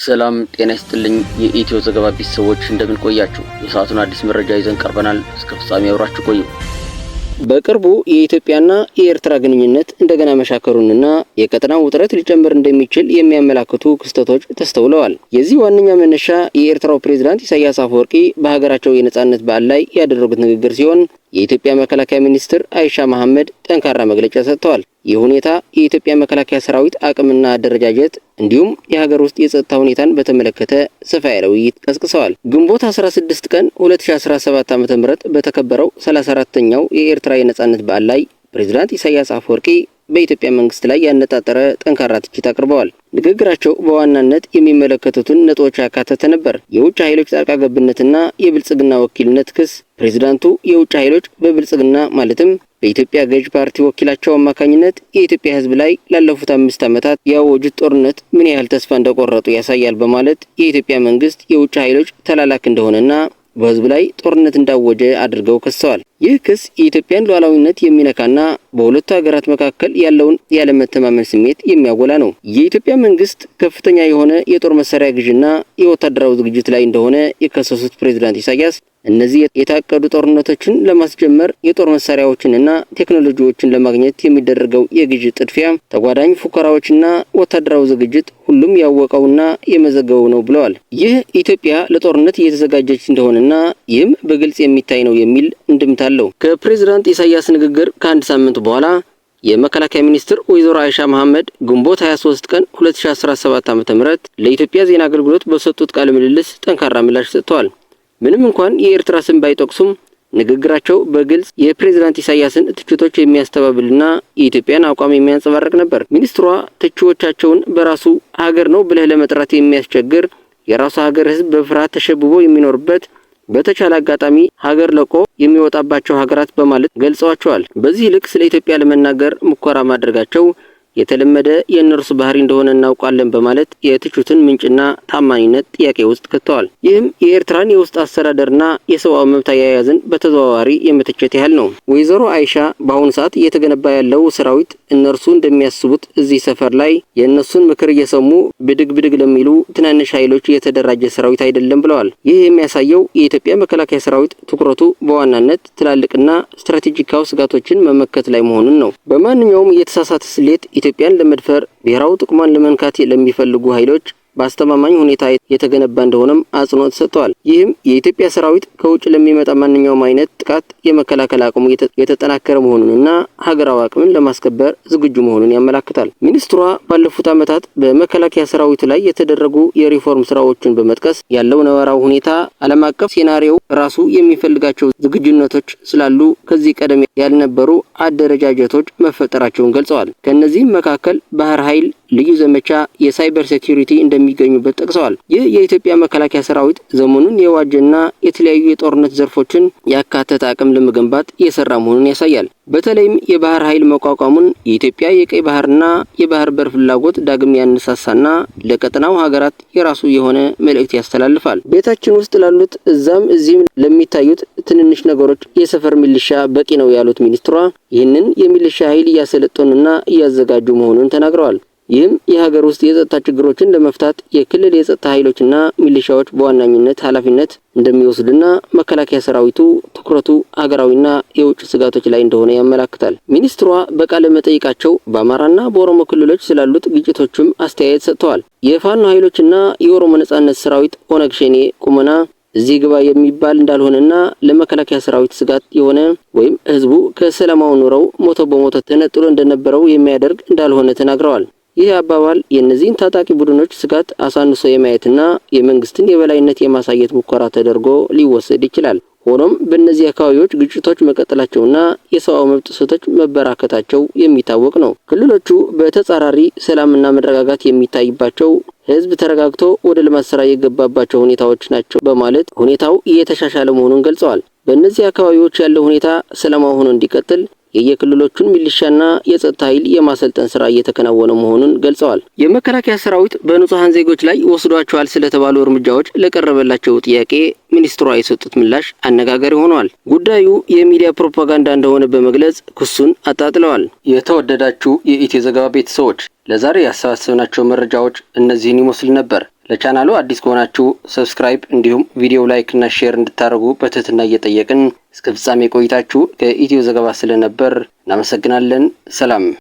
ሰላም ጤና ይስጥልኝ የኢትዮ ዘገባ ቤተሰቦች እንደምን ቆያችሁ? የሰዓቱን አዲስ መረጃ ይዘን ቀርበናል። እስከ ፍጻሜ አብራችሁ ቆዩ። በቅርቡ የኢትዮጵያና የኤርትራ ግንኙነት እንደገና መሻከሩንና የቀጠናው ውጥረት ሊጨምር እንደሚችል የሚያመላክቱ ክስተቶች ተስተውለዋል። የዚህ ዋነኛ መነሻ የኤርትራው ፕሬዝዳንት ኢሳያስ አፈወርቂ በሀገራቸው የነጻነት በዓል ላይ ያደረጉት ንግግር ሲሆን የኢትዮጵያ መከላከያ ሚኒስትር አይሻ መሐመድ ጠንካራ መግለጫ ሰጥተዋል። ይህ ሁኔታ የኢትዮጵያ መከላከያ ሰራዊት አቅምና አደረጃጀት እንዲሁም የሀገር ውስጥ የጸጥታ ሁኔታን በተመለከተ ሰፋ ያለ ውይይት ቀስቅሰዋል። ግንቦት 16 ቀን 2017 ዓ.ም በተከበረው 34ኛው የኤርትራ የነጻነት በዓል ላይ ፕሬዝዳንት ኢሳያስ አፈወርቂ በኢትዮጵያ መንግስት ላይ ያነጣጠረ ጠንካራ ትችት አቅርበዋል። ንግግራቸው በዋናነት የሚመለከቱትን ነጥቦች ያካተተ ነበር። የውጭ ኃይሎች ጣልቃ ገብነትና የብልጽግና ወኪልነት ክስ። ፕሬዝዳንቱ የውጭ ኃይሎች በብልጽግና ማለትም በኢትዮጵያ ገዥ ፓርቲ ወኪላቸው አማካኝነት የኢትዮጵያ ሕዝብ ላይ ላለፉት 5 ዓመታት ያወጁት ጦርነት ምን ያህል ተስፋ እንደቆረጡ ያሳያል በማለት የኢትዮጵያ መንግስት የውጭ ኃይሎች ተላላክ እንደሆነና በህዝብ ላይ ጦርነት እንዳወጀ አድርገው ከሰዋል። ይህ ክስ የኢትዮጵያን ሉዓላዊነት የሚነካና በሁለቱ ሀገራት መካከል ያለውን ያለመተማመን ስሜት የሚያጎላ ነው። የኢትዮጵያ መንግስት ከፍተኛ የሆነ የጦር መሳሪያ ግዥና የወታደራዊ ዝግጅት ላይ እንደሆነ የከሰሱት ፕሬዝዳንት ኢሳያስ እነዚህ የታቀዱ ጦርነቶችን ለማስጀመር የጦር መሳሪያዎችንና ቴክኖሎጂዎችን ለማግኘት የሚደረገው የግዥ ጥድፊያ፣ ተጓዳኝ ፉከራዎችና ወታደራዊ ዝግጅት ሁሉም ያወቀውና የመዘገበው ነው ብለዋል። ይህ ኢትዮጵያ ለጦርነት እየተዘጋጀች እንደሆነና ይህም በግልጽ የሚታይ ነው የሚል እንድምታ አለው። ከፕሬዝዳንት ኢሳያስ ንግግር ከአንድ ሳምንት በኋላ የመከላከያ ሚኒስትር ወይዘሮ አይሻ መሐመድ ግንቦት 23 ቀን 2017 ዓ.ም ለኢትዮጵያ ዜና አገልግሎት በሰጡት ቃለ ምልልስ ጠንካራ ምላሽ ሰጥተዋል። ምንም እንኳን የኤርትራ ስም ባይጠቅሱም ንግግራቸው በግልጽ የፕሬዝዳንት ኢሳያስን ትችቶች የሚያስተባብልና የኢትዮጵያን አቋም የሚያንጸባርቅ ነበር። ሚኒስትሯ ትችቶቻቸውን በራሱ ሀገር ነው ብለህ ለመጥራት የሚያስቸግር የራሱ ሀገር ሕዝብ በፍርሃት ተሸብቦ የሚኖርበት በተቻለ አጋጣሚ ሀገር ለቆ የሚወጣባቸው ሀገራት በማለት ገልጸዋቸዋል። በዚህ ልክ ስለ ኢትዮጵያ ለመናገር ሙከራ ማድረጋቸው የተለመደ የእነርሱ ባህሪ እንደሆነ እናውቃለን በማለት የትችቱን ምንጭና ታማኝነት ጥያቄ ውስጥ ከተዋል። ይህም የኤርትራን የውስጥ አስተዳደርና የሰብአዊ መብት አያያዝን በተዘዋዋሪ የመተቸት ያህል ነው። ወይዘሮ አይሻ በአሁኑ ሰዓት እየተገነባ ያለው ሰራዊት እነርሱ እንደሚያስቡት እዚህ ሰፈር ላይ የእነሱን ምክር እየሰሙ ብድግ ለሚሉ ትናንሽ ኃይሎች የተደራጀ ሰራዊት አይደለም ብለዋል። ይህ የሚያሳየው የኢትዮጵያ መከላከያ ሰራዊት ትኩረቱ በዋናነት ትላልቅና ስትራቴጂካዊ ስጋቶችን መመከት ላይ መሆኑን ነው። በማንኛውም የተሳሳተ ስሌት ኢትዮጵያን ለመድፈር ብሔራዊ ጥቅሟን ለመንካት ለሚፈልጉ ኃይሎች በአስተማማኝ ሁኔታ የተገነባ እንደሆነም አጽንኦት ሰጥተዋል። ይህም የኢትዮጵያ ሰራዊት ከውጭ ለሚመጣ ማንኛውም አይነት ጥቃት የመከላከል አቅሙ የተጠናከረ መሆኑንና ሀገራዊ አቅምን ለማስከበር ዝግጁ መሆኑን ያመለክታል። ሚኒስትሯ ባለፉት ዓመታት በመከላከያ ሰራዊቱ ላይ የተደረጉ የሪፎርም ስራዎችን በመጥቀስ ያለው ነባራዊ ሁኔታ ዓለም አቀፍ ሴናሪዮ ራሱ የሚፈልጋቸው ዝግጁነቶች ስላሉ ከዚህ ቀደም ያልነበሩ አደረጃጀቶች መፈጠራቸውን ገልጸዋል። ከነዚህም መካከል ባህር ኃይል፣ ልዩ ዘመቻ፣ የሳይበር ሴኩሪቲ እንደሚገኙበት ጠቅሰዋል። ይህ የኢትዮጵያ መከላከያ ሰራዊት ዘመኑን የዋጀና የተለያዩ የጦርነት ዘርፎችን ያካተተ አቅም ለመገንባት እየሰራ መሆኑን ያሳያል። በተለይም የባህር ኃይል መቋቋሙን የኢትዮጵያ የቀይ ባህርና የባህር በር ፍላጎት ዳግም ያነሳሳና ለቀጠናው ሀገራት የራሱ የሆነ መልእክት ያስተላልፋል። ቤታችን ውስጥ ላሉት እዛም እዚህም ለሚታዩት ትንንሽ ነገሮች የሰፈር ሚሊሻ በቂ ነው ያሉት ሚኒስትሯ ይህንን የሚሊሻ ኃይል እያሰለጠኑና እያዘጋጁ መሆኑን ተናግረዋል። ይህም የሀገር ውስጥ የጸጥታ ችግሮችን ለመፍታት የክልል የጸጥታ ኃይሎችና ሚሊሻዎች በዋናኝነት ኃላፊነት እንደሚወስዱና መከላከያ ሰራዊቱ ትኩረቱ ሀገራዊና የውጭ ስጋቶች ላይ እንደሆነ ያመለክታል። ሚኒስትሯ በቃለ መጠይቃቸው በአማራና በኦሮሞ ክልሎች ስላሉት ግጭቶችም አስተያየት ሰጥተዋል። የፋኖ ኃይሎችና የኦሮሞ ነጻነት ሰራዊት ኦነግ ሸኔ ቁመና እዚህ ግባ የሚባል እንዳልሆነና ለመከላከያ ሰራዊት ስጋት የሆነ ወይም ህዝቡ ከሰላማዊ ኑሮው ሞቶ በሞቶ ተነጥሎ እንደነበረው የሚያደርግ እንዳልሆነ ተናግረዋል። ይህ አባባል የእነዚህን ታጣቂ ቡድኖች ስጋት አሳንሶ የማየትና የመንግስትን የበላይነት የማሳየት ሙከራ ተደርጎ ሊወሰድ ይችላል። ሆኖም በእነዚህ አካባቢዎች ግጭቶች መቀጠላቸውና የሰብአዊ መብት ጥሰቶች መበራከታቸው የሚታወቅ ነው። ክልሎቹ በተጻራሪ ሰላምና መረጋጋት የሚታይባቸው ህዝብ ተረጋግቶ ወደ ልማት ስራ የገባባቸው ሁኔታዎች ናቸው በማለት ሁኔታው እየተሻሻለ መሆኑን ገልጸዋል። በእነዚህ አካባቢዎች ያለው ሁኔታ ሰላማዊ ሆኖ እንዲቀጥል የየክልሎቹን ሚሊሻና የጸጥታ ኃይል የማሰልጠን ስራ እየተከናወነ መሆኑን ገልጸዋል። የመከላከያ ሰራዊት በንጹሃን ዜጎች ላይ ወስዷቸዋል ስለተባሉ እርምጃዎች ለቀረበላቸው ጥያቄ ሚኒስትሯ የሰጡት ምላሽ አነጋጋሪ ሆኗል። ጉዳዩ የሚዲያ ፕሮፓጋንዳ እንደሆነ በመግለጽ ክሱን አጣጥለዋል። የተወደዳችሁ የኢትዮ ዘገባ ቤተሰቦች ለዛሬ ያሰባሰብናቸው መረጃዎች እነዚህን ይመስሉ ነበር። ለቻናሉ አዲስ ከሆናችሁ ሰብስክራይብ እንዲሁም ቪዲዮ ላይክ እና ሼር እንድታደርጉ በትህትና እየጠየቅን እስከ ፍጻሜ ቆይታችሁ ከኢትዮ ዘገባ ስለነበር እናመሰግናለን። ሰላም።